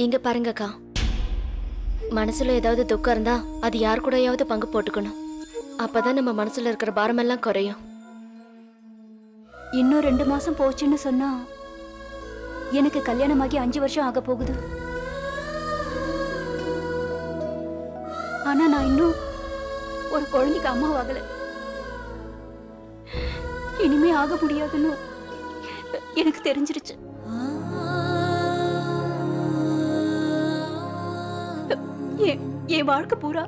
இங்க பாருங்கக்கா, மனசுல ஏதாவது துக்கம் இருந்தா அது யார் கூடயாவது பங்கு போட்டுக்கணும். அப்பதான் நம்ம மனசுல இருக்கிற பாரமெல்லாம் குறையும். இன்னும் 2 மாசம் போச்சுன்னு சொன்னா எனக்கு கல்யாணமாகி 5 வருஷம் ஆக போகுது. ஆனா நான் இன்னும் ஒரு குழந்தைக்கு அம்மாவாகல. இனிமே ஆக முடியாதுன்னு எனக்கு தெரிஞ்சிருச்சு. என் வாழ்க்கை பூரா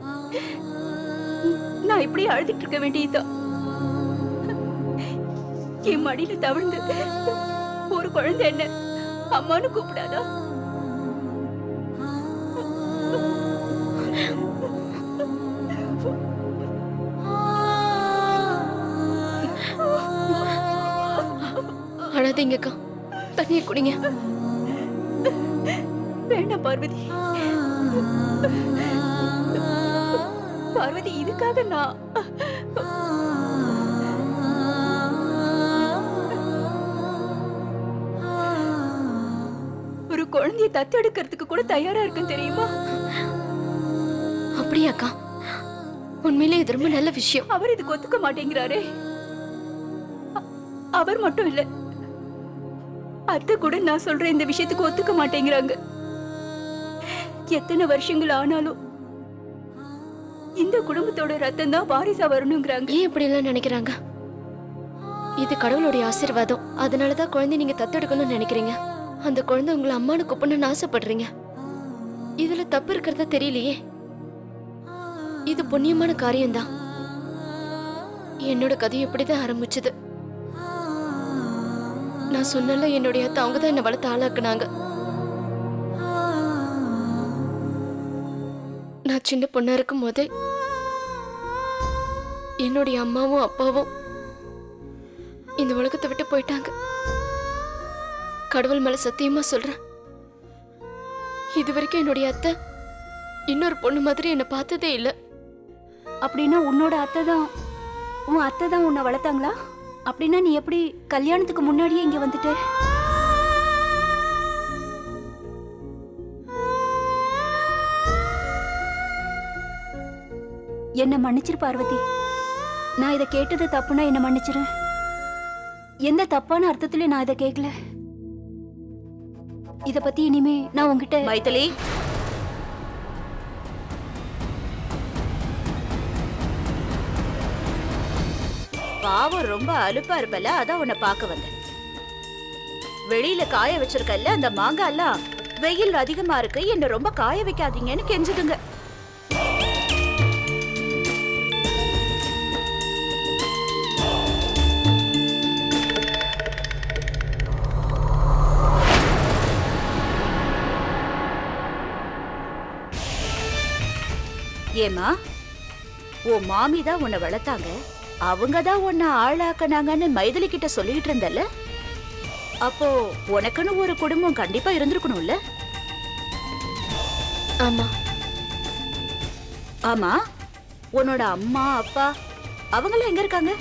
நான் இப்படி அழுதுட்டு இருக்க வேண்டியதுதான். என் மடியில தவிழ்ந்து ஒரு குழந்தை என்ன அம்மான்னு கூப்பிடாதா? அழாதீங்கக்கா, தண்ணியை குடிங்க. வேண்டாம் பார்வதி. பார்வதி, இதுக்காக நான் ஒரு குழந்தையை தத்தெடுக்கிறதுக்கு கூட தயாரா இருக்குன்னு தெரியுமா? அப்படியாக்கா? உண்மையிலே இது ரொம்ப நல்ல விஷயம். அவர் இதுக்கு ஒத்துக்க மாட்டேங்கிறாரே. அவர் மட்டும் இல்ல, அத்தை கூட நான் சொல்ற இந்த விஷயத்துக்கு ஒத்துக்க மாட்டேங்கிறாங்க. எத்தனை வருஷங்கள் ஆனாலும் இந்த குடும்பத்தோட ரத்தம் தான் வாரிசா வரணுங்கிறாங்க. ஏன் இப்படி எல்லாம் நினைக்கிறாங்க? இது கடவுளுடைய ஆசீர்வாதம். அதனாலதான் குழந்தை நீங்க தத்தெடுக்கணும்னு நினைக்கிறீங்க. அந்த குழந்தை உங்களை அம்மானு கூப்பிடணும்னு ஆசைப்படுறீங்க. இதுல தப்பு இருக்கிறதா தெரியலையே. இது புண்ணியமான காரியம்தான். என்னோட கதை எப்படிதான் ஆரம்பிச்சது. நான் சொன்னல, என்னுடைய அத்தை அவங்க தான் என்ன வளர்த்து ஆளாக்குனாங்க. நான் சின்ன பொண்ணா இருக்கும் போதே என்னுடைய அம்மாவும் அப்பாவும் இந்த உலகத்தை விட்டு போயிட்டாங்க. கடவுள் மேல சத்தியமா சொல்றேன், இது வரைக்கும் என்னுடைய அத்தை இன்னொரு பொண்ணு மாதிரி என்னை பார்த்ததே இல்லை. அப்படின்னா உன்னோட அத்தை தான், உன் அத்தை தான் உன்னை வளர்த்தாங்களா? அப்படின்னா நீ எப்படி கல்யாணத்துக்கு முன்னாடியே இங்க வந்துட்ட? என்ன மன்னிச்சிரு பார்வதி. நான் இதை கேட்டது தப்புனா என்ன மன்னிச்சிரு. எந்த தப்பான அர்த்தத்திலயும் நான் இதை கேட்கல. இத பத்தி இனிமே நான் உங்ககிட்ட. மைதிலி, பாவம் ரொம்ப அலுப்பா இருப்பல, அதான் உன்னை பார்க்க வந்தேன். வெளியில காய வச்சிருக்கல அந்த மாங்காய் எல்லாம் வெயில் அதிகமா இருக்கு, என்ன ரொம்ப காய வைக்காதீங்கன்னு கெஞ்சுதுங்க. ஏமா, உன் மாமி தான் உன்னை வளர்த்தாங்க, அவங்கதான் உன்னை ஆளாக்குனாங்கன்னு மைதிலி கிட்ட சொல்லிட்டு இருந்தல. அப்போ உனக்குன்னு ஒரு குடும்பம் கண்டிப்பா இருந்திருக்கணும்ல? ஆமா. ஆமா, உன்னோட அம்மா அப்பா அவங்களாம் எங்க இருக்காங்க?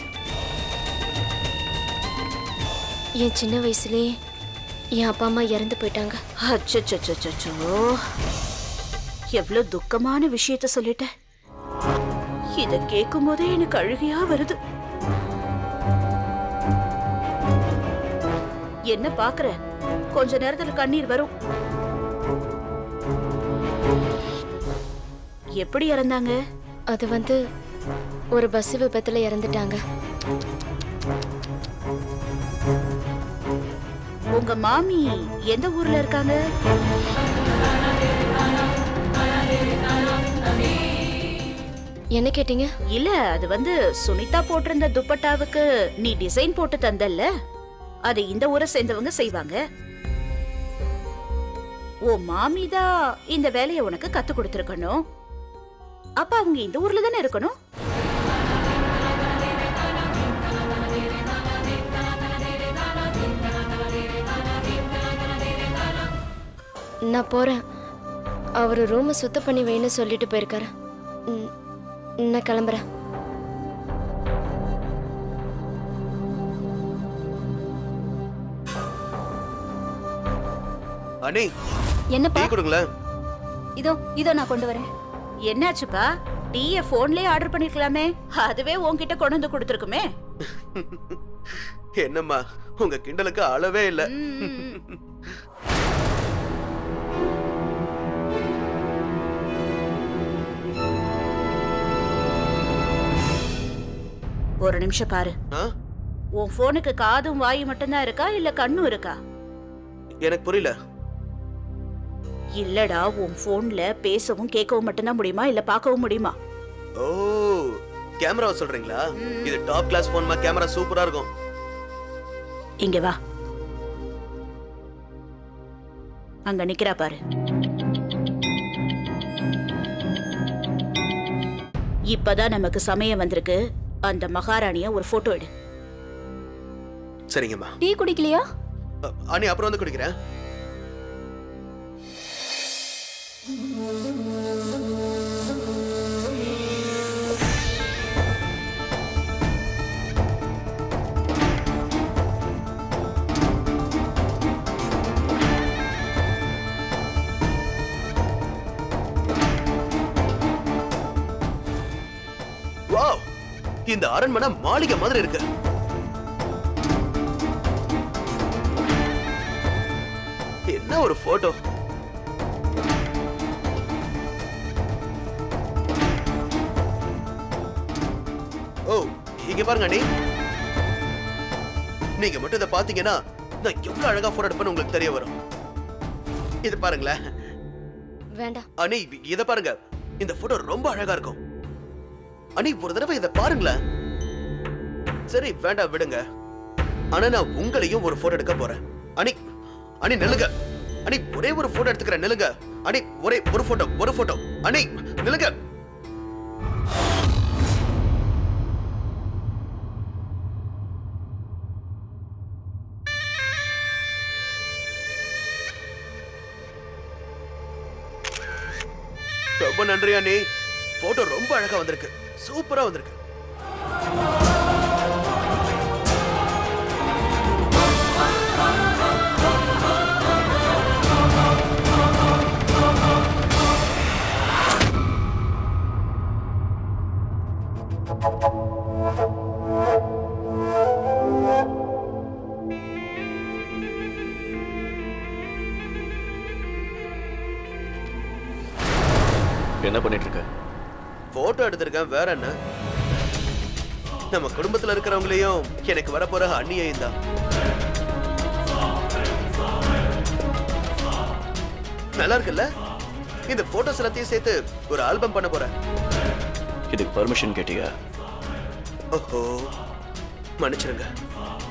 என் சின்ன வயசுலயே என் அப்பா அம்மா இறந்து போயிட்டாங்க. அச்சச்சோ, எவ்வளவு துக்கமான விஷயத்த சொல்லிட்ட. இத கேட்கும் போதே எனக்கு அழுகையா வருது. என்ன பாக்குற? கொஞ்ச நேரத்துல கண்ணீர் வரும். எப்படி இறந்தாங்க? அது ஒரு பஸ் விபத்துல இறந்துட்டாங்க. உங்க மாமி எந்த ஊர்ல இருக்காங்க? என்ன கேட்டீங்க? இல்ல, அது சுனிதா போட்டிருந்த துப்பட்டாவுக்கு நீ டிசைன் போட்டு தந்தல்ல, அதை இந்த ஊரை சேர்ந்தவங்க செய்வாங்க. ஓ மாமிதான் இந்த வேலையை உனக்கு கத்து கொடுத்திருக்கணும். அப்ப அவங்க இந்த ஊர்ல தானே இருக்கணும். நான் போறேன். அவரு ரூமை சுத்தம் பண்ணி வைன்னு சொல்லிட்டு போயிருக்காரு. நான் கிளம்புறேன். அண்ணி, என்னப்பா டீ கொடுங்களேன். இதோ இதோ நான் கொண்டு வரேன். என்னாச்சுப்பா? டீய போன்லயே ஆர்டர் பண்ணிருக்கலாமே, அதுவே உன்கிட்ட கொண்டு வந்து கொடுத்துருக்குமே. என்னம்மா உங்க கிண்டலுக்கு அளவே இல்ல. ஒரு நிமிஷம் பாரு. ஆ? உன் போனுக்கு காதும் வாயும் மட்டும்தான் இருக்கா இல்ல கண்ணும் இருக்கா? எனக்கு புரியல. இல்லடா, உன் போன்ல பேசவும் கேட்கவும் மட்டும்தான் முடியுமா இல்ல பார்க்கவும் முடியுமா? ஓ, கேமராவை சொல்றீங்களா? இது டாப் கிளாஸ் போன்மா, கேமரா சூப்பரா இருக்கும். இங்க வா, அங்க நிக்கிறா பாரு. இப்பதான் நமக்கு சமயம் வந்திருக்கு. அந்த மகாராணிய ஒரு போட்டோ எடு. சரிங்கம்மா. டீ குடிக்கலையா? அண்ணி அப்புறம் வந்து குடிக்கிறேன். வாவ், இந்த அரண்மனை மாளிகை மாதிரி இருக்கு. என்ன ஒரு போட்டோ. ஓ, இங்க பாருங்க அண்ணி. நீங்க மட்டும் இதை பாத்தீங்கன்னா நான் எவ்வளவு அழகா போட்டோ எடுப்பேன்னு உங்களுக்கு தெரிய வரும். இது பாருங்களேன். வேண்டாம். அண்ணி இத பாருங்க, இந்த போட்டோ ரொம்ப அழகா இருக்கும். அண்ணி ஒரு தடவை இத பாருங்களேன். சரி வேண்டாம் விடுங்க. ஆனா நான் உங்களையும் ஒரு போட்டோ எடுக்க போறேன். அண்ணி அண்ணி நில்லுங்க. அண்ணி ஒரே ஒரு போட்டோ எடுத்துக்கிறேன், நில்லுங்க. அண்ணி ஒரே ஒரு போட்டோ. அண்ணி நில்லுங்க. ரொம்ப நன்றி அண்ணி. போட்டோ ரொம்ப அழகா வந்திருக்கு, சூப்பரா வந்திருக்கு. என்ன பண்ணிட்டு இருக்க? போட்டோ எடுத்திருக்கேன், வேற என்ன. நம்ம குடும்பத்துல இருக்கிறவங்களையும் எனக்கு வரப்போற அண்ணியையும் தான். நல்லா இருக்குல்ல? இந்த போட்டோஸ் எல்லாத்தையும் சேர்த்து ஒரு ஆல்பம் பண்ண போறேன். இதுக்கு பர்மிஷன் கேட்டியா? ஓஹோ, மன்னிச்சிருங்க.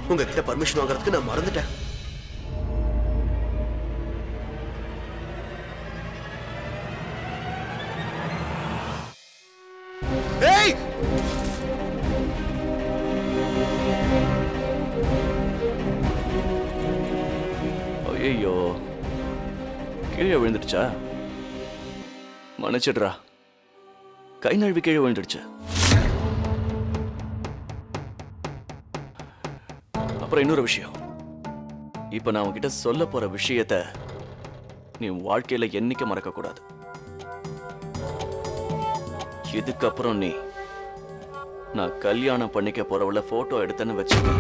உங்ககிட்ட பர்மிஷன் வாங்குறதுக்கு நான் மறந்துட்டேன். ஏய்! ஐயோ, கீழே விழுந்துடுச்சா? மன்னிச்சிடுறா, கை நழுவி கீழே விழுந்துடுச்சு. அப்புறம் இன்னொரு விஷயம், இப்ப நான் உன்கிட்ட சொல்ல போற விஷயத்த நீ வாழ்க்கையில என்னைக்கு மறக்க கூடாது. இதுக்கப்புறம் நீ நான் கல்யாணம் பண்ணிக்க போறவள போட்டோ எடுத்தேன்னு வச்சுக்க,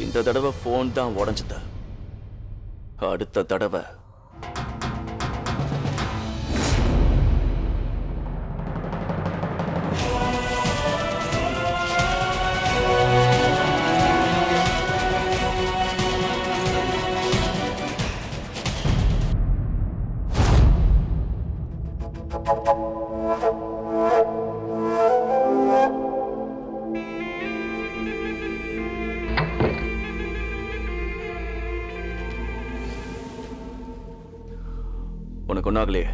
இந்த தடவை போன் தான் உடைஞ்சது. அடுத்த தடவை உனக்கு ஒன்னாகலையே.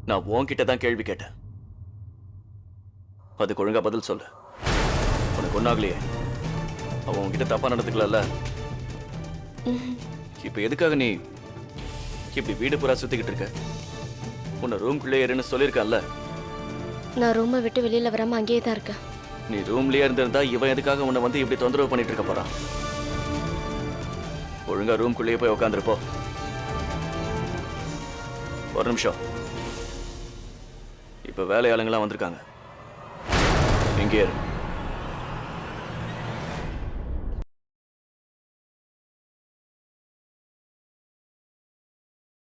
நான் உன்கிட்ட தான் கேள்வி கேட்டேன், அதுக்கு ஒழுங்கா பதில் சொல்லு. உனக்கு ஒன்னாகலையே? அவன் உன்கிட்ட தப்பா நடந்துக்கல. இப்ப எதுக்காக நீ இப்படி வீடு பூரா சுத்திக்கிட்டு இருக்க? உன்னை ரூம்குள்ளே இருன்னு சொல்லியிருக்கேன்ல. நான் ரூமை விட்டு வெளியில வராம அங்கேயே தான் இருக்கேன். நீ ரூம்லயே இருந்திருந்தா இவன் எதுக்காக உன்னை வந்து இப்படி தொந்தரவு பண்ணிட்டு இருக்க போறான்? ஒழுங்கா ரூம்குள்ளேயே போய் உட்காந்துருப்போ. ஒரு நிமிஷம். இப்ப வேலையாளுங்களாம் வந்திருக்காங்க. இங்கே இரு.